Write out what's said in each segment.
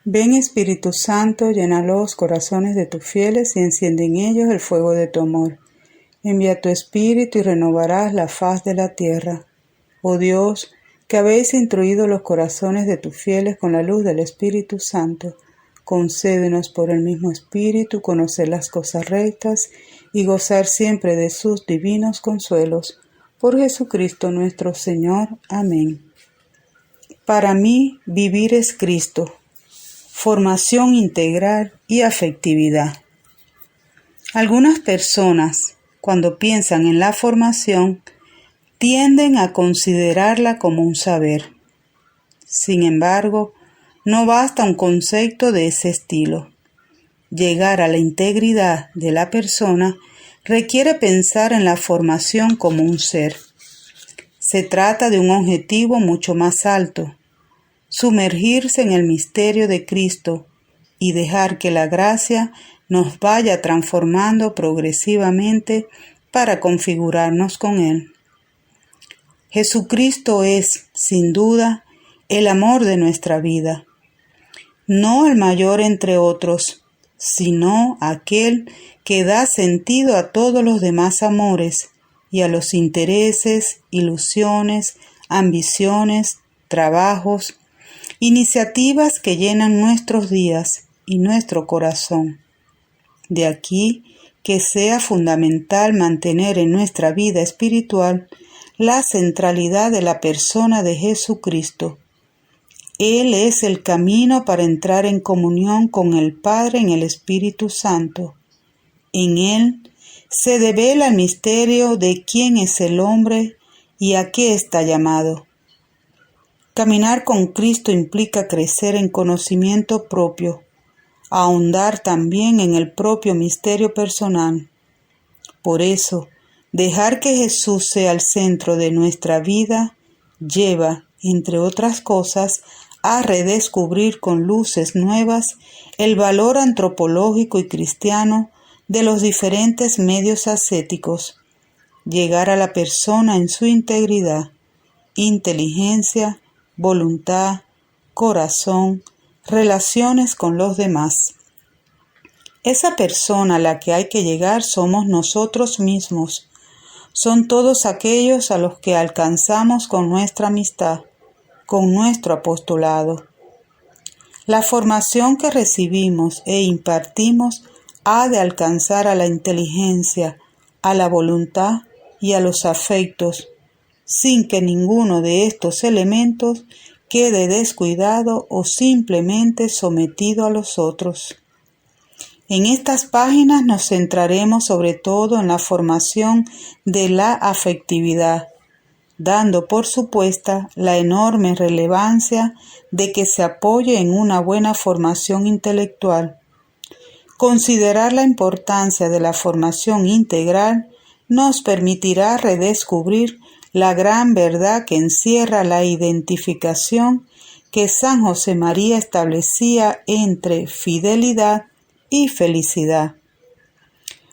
Ven Espíritu Santo, llena los corazones de tus fieles y enciende en ellos el fuego de tu amor. Envía tu Espíritu y renovarás la faz de la tierra. Oh Dios, que habéis instruido los corazones de tus fieles con la luz del Espíritu Santo, concédenos por el mismo Espíritu conocer las cosas rectas y gozar siempre de sus divinos consuelos. Por Jesucristo nuestro Señor. Amén. Para mí, vivir es Cristo. Formación integral y afectividad. Algunas personas, cuando piensan en la formación, tienden a considerarla como un saber. Sin embargo, no basta un concepto de ese estilo. Llegar a la integridad de la persona requiere pensar en la formación como un ser. Se trata de un objetivo mucho más alto. Sumergirse en el misterio de Cristo y dejar que la gracia nos vaya transformando progresivamente para configurarnos con Él. Jesucristo es, sin duda, el amor de nuestra vida. No el mayor entre otros, sino aquel que da sentido a todos los demás amores y a los intereses, ilusiones, ambiciones, trabajos, iniciativas que llenan nuestros días y nuestro corazón. De aquí que sea fundamental mantener en nuestra vida espiritual la centralidad de la persona de Jesucristo. Él es el camino para entrar en comunión con el Padre en el Espíritu Santo. En Él se devela el misterio de quién es el hombre y a qué está llamado. Caminar con Cristo implica crecer en conocimiento propio, ahondar también en el propio misterio personal. Por eso, dejar que Jesús sea el centro de nuestra vida lleva, entre otras cosas, a redescubrir con luces nuevas el valor antropológico y cristiano de los diferentes medios ascéticos, llegar a la persona en su integridad, inteligencia, voluntad, corazón, relaciones con los demás. Esa persona a la que hay que llegar somos nosotros mismos. Son todos aquellos a los que alcanzamos con nuestra amistad, con nuestro apostolado. La formación que recibimos e impartimos ha de alcanzar a la inteligencia, a la voluntad y a los afectos, sin que ninguno de estos elementos quede descuidado o simplemente sometido a los otros. En estas páginas nos centraremos sobre todo en la formación de la afectividad, dando por supuesta la enorme relevancia de que se apoye en una buena formación intelectual. Considerar la importancia de la formación integral nos permitirá redescubrir la gran verdad que encierra la identificación que San José María establecía entre fidelidad y felicidad.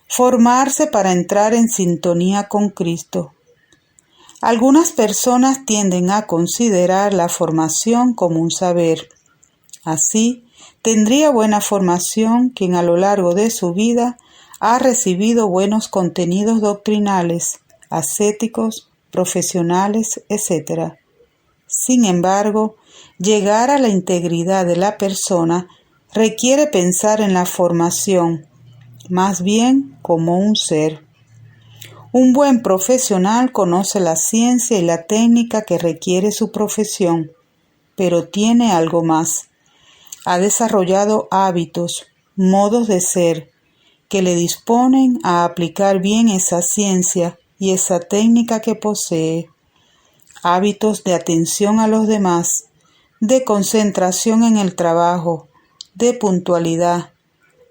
Formarse para entrar en sintonía con Cristo. Algunas personas tienden a considerar la formación como un saber. Así, tendría buena formación quien a lo largo de su vida ha recibido buenos contenidos doctrinales, ascéticos, profesionales, etc. Sin embargo, llegar a la integridad de la persona requiere pensar en la formación, más bien como un ser. Un buen profesional conoce la ciencia y la técnica que requiere su profesión, pero tiene algo más. Ha desarrollado hábitos, modos de ser, que le disponen a aplicar bien esa ciencia y esa técnica que posee. Hábitos de atención a los demás, de concentración en el trabajo, de puntualidad,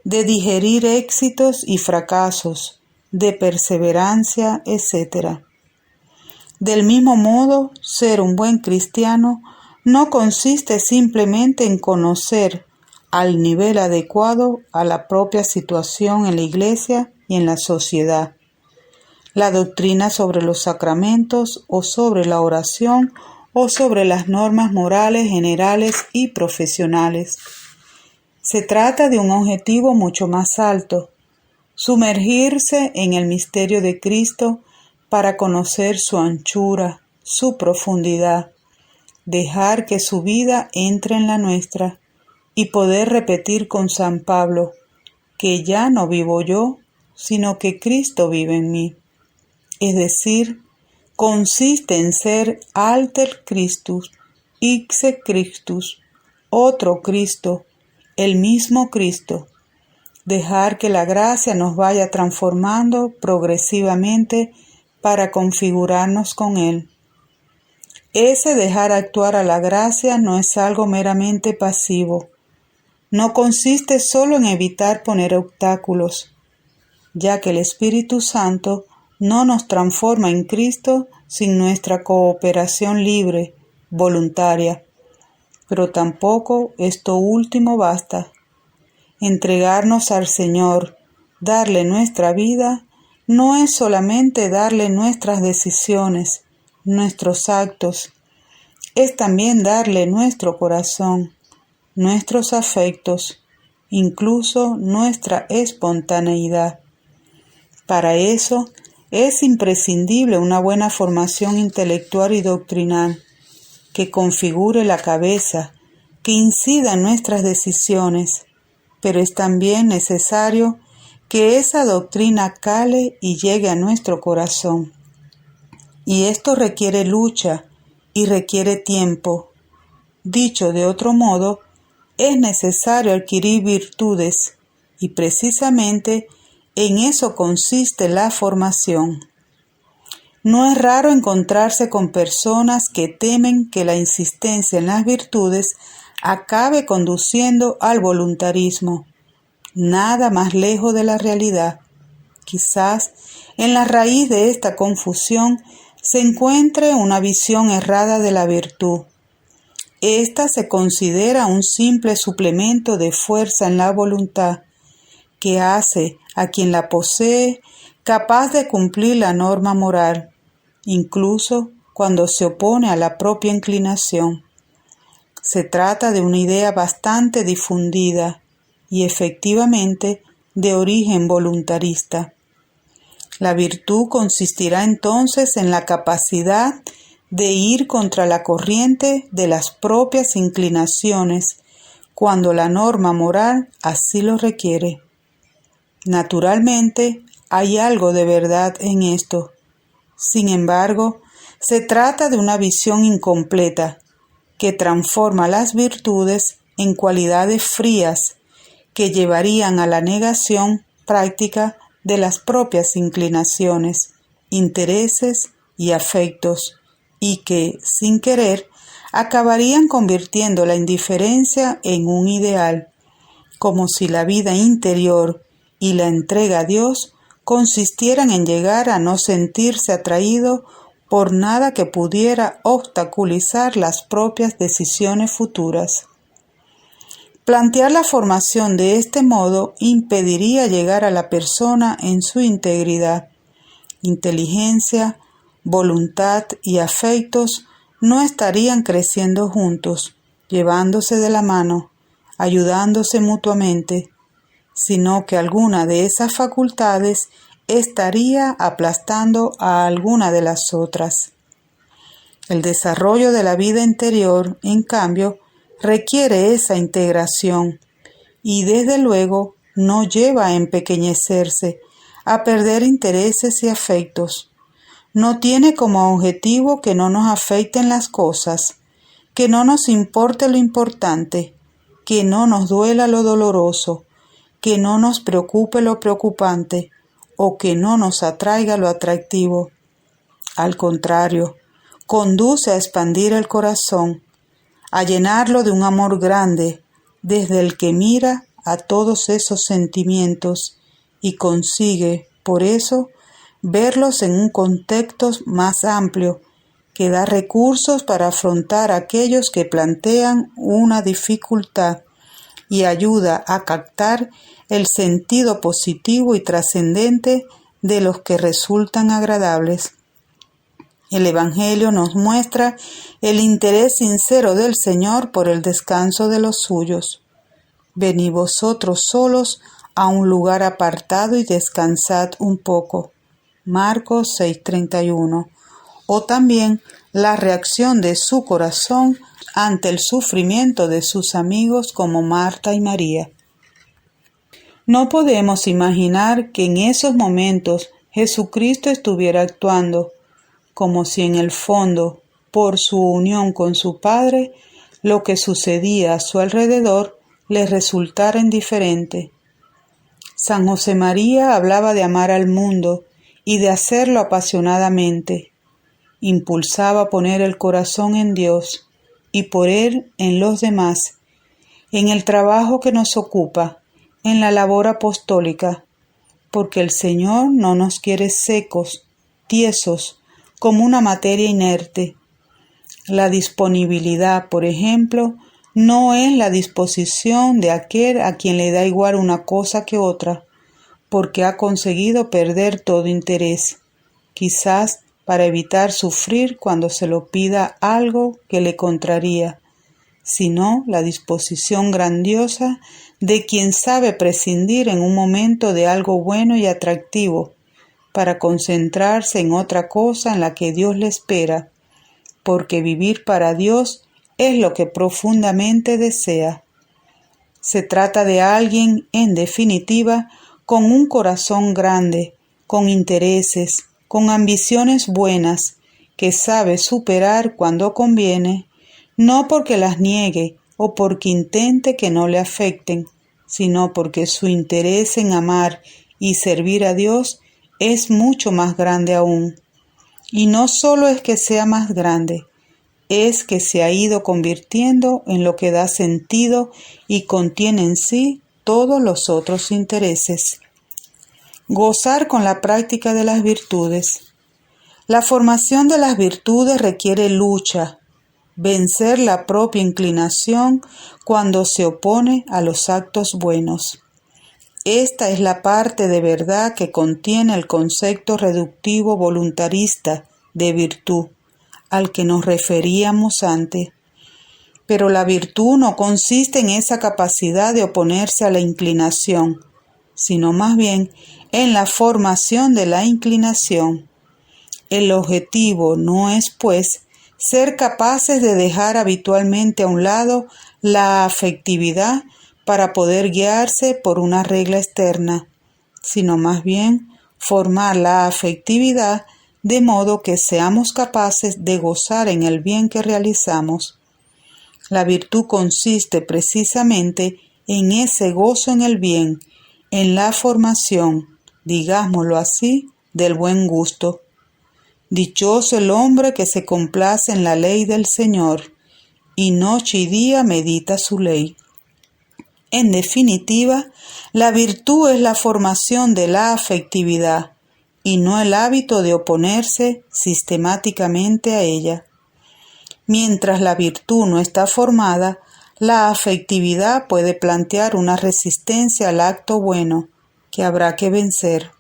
de digerir éxitos y fracasos, de perseverancia, etc. Del mismo modo, ser un buen cristiano no consiste simplemente en conocer al nivel adecuado a la propia situación en la iglesia y en la sociedad, la doctrina sobre los sacramentos o sobre la oración o sobre las normas morales generales y profesionales. Se trata de un objetivo mucho más alto: sumergirse en el misterio de Cristo para conocer su anchura, su profundidad, dejar que su vida entre en la nuestra y poder repetir con San Pablo que ya no vivo yo, sino que Cristo vive en mí. Es decir, consiste en ser alter Christus, ipse Christus, otro Cristo, el mismo Cristo. Dejar que la gracia nos vaya transformando progresivamente para configurarnos con Él. Ese dejar actuar a la gracia no es algo meramente pasivo. No consiste solo en evitar poner obstáculos, ya que el Espíritu Santo no nos transforma en Cristo sin nuestra cooperación libre, voluntaria. Pero tampoco esto último basta. Entregarnos al Señor, darle nuestra vida, no es solamente darle nuestras decisiones, nuestros actos, es también darle nuestro corazón, nuestros afectos, incluso nuestra espontaneidad. Para eso es imprescindible una buena formación intelectual y doctrinal, que configure la cabeza, que incida en nuestras decisiones, pero es también necesario que esa doctrina cale y llegue a nuestro corazón. Y esto requiere lucha y requiere tiempo. Dicho de otro modo, es necesario adquirir virtudes, y precisamente en eso consiste la formación. No es raro encontrarse con personas que temen que la insistencia en las virtudes acabe conduciendo al voluntarismo. Nada más lejos de la realidad. Quizás en la raíz de esta confusión se encuentre una visión errada de la virtud. Esta se considera un simple suplemento de fuerza en la voluntad, que hace a quien la posee capaz de cumplir la norma moral, incluso cuando se opone a la propia inclinación. Se trata de una idea bastante difundida y efectivamente de origen voluntarista. La virtud consistirá entonces en la capacidad de ir contra la corriente de las propias inclinaciones cuando la norma moral así lo requiere. Naturalmente, hay algo de verdad en esto. Sin embargo, se trata de una visión incompleta que transforma las virtudes en cualidades frías que llevarían a la negación práctica de las propias inclinaciones, intereses y afectos, y que, sin querer, acabarían convirtiendo la indiferencia en un ideal, como si la vida interior y la entrega a Dios consistieran en llegar a no sentirse atraído por nada que pudiera obstaculizar las propias decisiones futuras. Plantear la formación de este modo impediría llegar a la persona en su integridad. Inteligencia, voluntad y afectos no estarían creciendo juntos, llevándose de la mano, ayudándose mutuamente, sino que alguna de esas facultades estaría aplastando a alguna de las otras. El desarrollo de la vida interior, en cambio, requiere esa integración y desde luego no lleva a empequeñecerse, a perder intereses y afectos. No tiene como objetivo que no nos afecten las cosas, que no nos importe lo importante, que no nos duela lo doloroso, que no nos preocupe lo preocupante o que no nos atraiga lo atractivo. Al contrario, conduce a expandir el corazón, a llenarlo de un amor grande, desde el que mira a todos esos sentimientos y consigue, por eso, verlos en un contexto más amplio, que da recursos para afrontar aquellos que plantean una dificultad y ayuda a captar el sentido positivo y trascendente de los que resultan agradables. El Evangelio nos muestra el interés sincero del Señor por el descanso de los suyos. venid vosotros solos a un lugar apartado y descansad un poco. Marcos 6:31. O también la reacción de su corazón ante el sufrimiento de sus amigos como Marta y María. No podemos imaginar que en esos momentos Jesucristo estuviera actuando, como si en el fondo, por su unión con su Padre, lo que sucedía a su alrededor le resultara indiferente. San José María hablaba de amar al mundo y de hacerlo apasionadamente. Impulsaba a poner el corazón en Dios y por Él en los demás, en el trabajo que nos ocupa, en la labor apostólica, porque el Señor no nos quiere secos, tiesos, como una materia inerte. La disponibilidad, por ejemplo, no es la disposición de aquel a quien le da igual una cosa que otra, porque ha conseguido perder todo interés, quizás para evitar sufrir cuando se lo pida algo que le contraría, sino la disposición grandiosa de quien sabe prescindir en un momento de algo bueno y atractivo, para concentrarse en otra cosa en la que Dios le espera, porque vivir para Dios es lo que profundamente desea. Se trata de alguien, en definitiva, con un corazón grande, con intereses, con ambiciones buenas, que sabe superar cuando conviene, no porque las niegue o porque intente que no le afecten, sino porque su interés en amar y servir a Dios es mucho más grande aún. Y no solo es que sea más grande, es que se ha ido convirtiendo en lo que da sentido y contiene en sí todos los otros intereses. Gozar con la práctica de las virtudes. La formación de las virtudes requiere lucha, vencer la propia inclinación cuando se opone a los actos buenos. Esta es la parte de verdad que contiene el concepto reductivo voluntarista de virtud, al que nos referíamos antes. Pero la virtud no consiste en esa capacidad de oponerse a la inclinación, sino más bien en la formación de la inclinación. El objetivo no es, pues, ser capaces de dejar habitualmente a un lado la afectividad para poder guiarse por una regla externa, sino más bien formar la afectividad de modo que seamos capaces de gozar en el bien que realizamos. La virtud consiste precisamente en ese gozo en el bien, en la formación, digámoslo así, del buen gusto. Dichoso el hombre que se complace en la ley del Señor, y noche y día medita su ley. En definitiva, la virtud es la formación de la afectividad, y no el hábito de oponerse sistemáticamente a ella. Mientras la virtud no está formada, la afectividad puede plantear una resistencia al acto bueno, que habrá que vencer.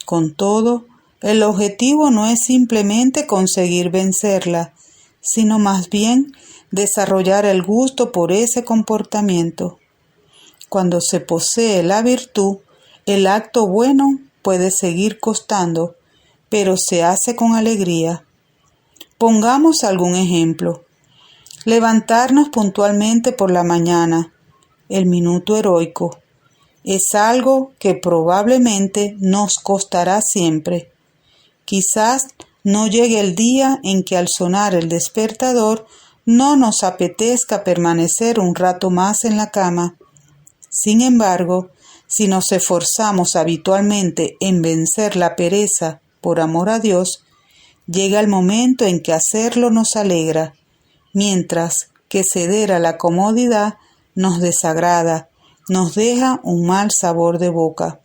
Con todo, el objetivo no es simplemente conseguir vencerla, sino más bien desarrollar el gusto por ese comportamiento. Cuando se posee la virtud, el acto bueno puede seguir costando, pero se hace con alegría. Pongamos algún ejemplo. Levantarnos puntualmente por la mañana, el minuto heroico, es algo que probablemente nos costará siempre. Quizás no llegue el día en que al sonar el despertador no nos apetezca permanecer un rato más en la cama. Sin embargo, si nos esforzamos habitualmente en vencer la pereza por amor a Dios, llega el momento en que hacerlo nos alegra, mientras que ceder a la comodidad nos desagrada, nos deja un mal sabor de boca.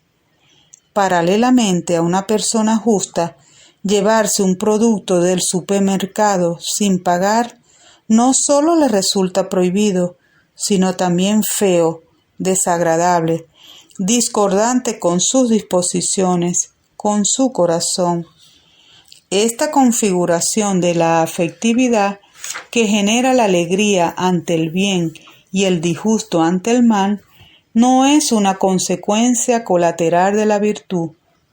Paralelamente a una persona justa, llevarse un producto del supermercado sin pagar no solo le resulta prohibido, sino también feo, desagradable, discordante con sus disposiciones, con su corazón. Esta configuración de la afectividad que genera la alegría ante el bien y el disgusto ante el mal no es una consecuencia colateral de la virtud,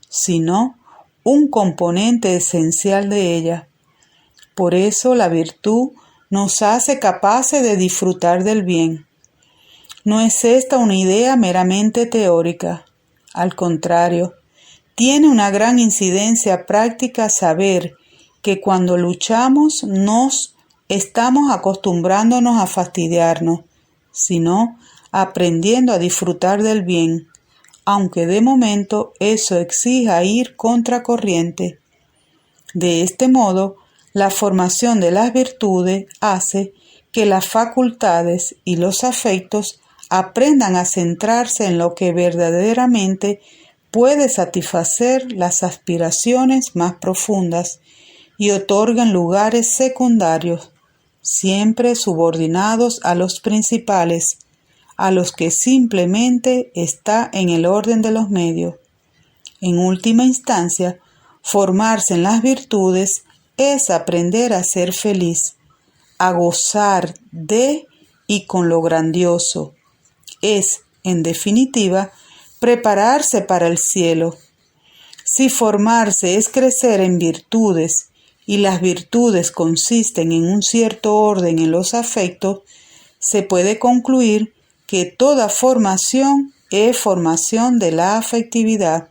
sino un componente esencial de ella. Por eso la virtud nos hace capaces de disfrutar del bien. No es esta una idea meramente teórica. Al contrario, tiene una gran incidencia práctica saber que cuando luchamos nos estamos acostumbrándonos a fastidiarnos, sino aprendiendo a disfrutar del bien, aunque de momento eso exija ir contracorriente. De este modo, la formación de las virtudes hace que las facultades y los afectos aprendan a centrarse en lo que verdaderamente puede satisfacer las aspiraciones más profundas y otorgan lugares secundarios, siempre subordinados a los principales, a los que simplemente está en el orden de los medios. En última instancia, formarse en las virtudes es aprender a ser feliz, a gozar de y con lo grandioso. Es, en definitiva, prepararse para el cielo. Si formarse es crecer en virtudes y las virtudes consisten en un cierto orden en los afectos, se puede concluir que toda formación es formación de la afectividad.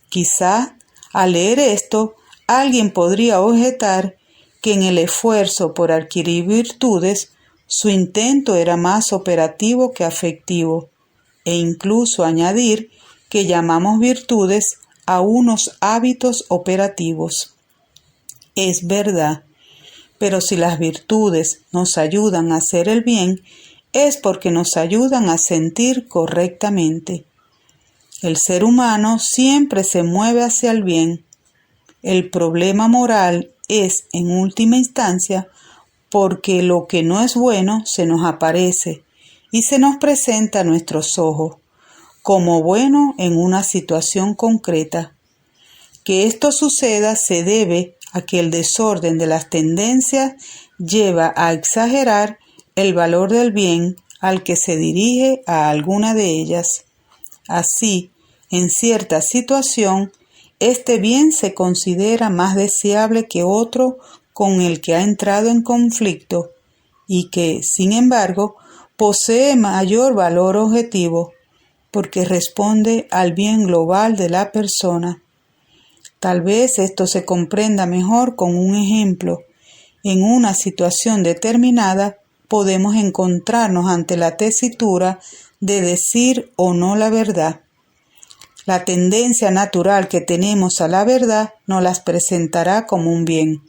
Quizá, al leer esto, alguien podría objetar que en el esfuerzo por adquirir virtudes, su intento era más operativo que afectivo, e incluso añadir que llamamos virtudes a unos hábitos operativos. Es verdad, pero si las virtudes nos ayudan a hacer el bien, es porque nos ayudan a sentir correctamente. El ser humano siempre se mueve hacia el bien. El problema moral es, en última instancia, porque lo que no es bueno se nos aparece y se nos presenta a nuestros ojos, como bueno en una situación concreta. Que esto suceda se debe a que el desorden de las tendencias lleva a exagerar el valor del bien al que se dirige a alguna de ellas. Así, en cierta situación, este bien se considera más deseable que otro con el que ha entrado en conflicto y que, sin embargo, posee mayor valor objetivo, porque responde al bien global de la persona. Tal vez esto se comprenda mejor con un ejemplo. En una situación determinada podemos encontrarnos ante la tesitura de decir o no la verdad. La tendencia natural que tenemos a la verdad nos las presentará como un bien.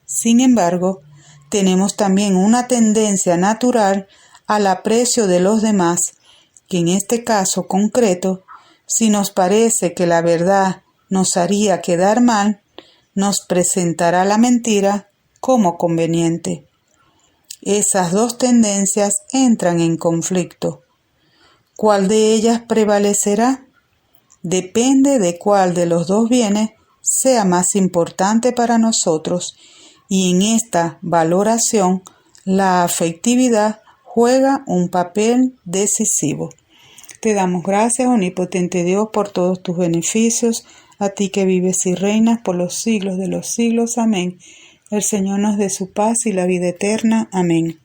Sin embargo, tenemos también una tendencia natural al aprecio de los demás, que en este caso concreto, si nos parece que la verdad nos haría quedar mal, nos presentará la mentira como conveniente. Esas dos tendencias entran en conflicto. ¿Cuál de ellas prevalecerá? Depende de cuál de los dos bienes sea más importante para nosotros, y en esta valoración la afectividad juega un papel decisivo. Te damos gracias, omnipotente Dios, por todos tus beneficios, a ti que vives y reinas por los siglos de los siglos. Amén. El Señor nos dé su paz y la vida eterna. Amén.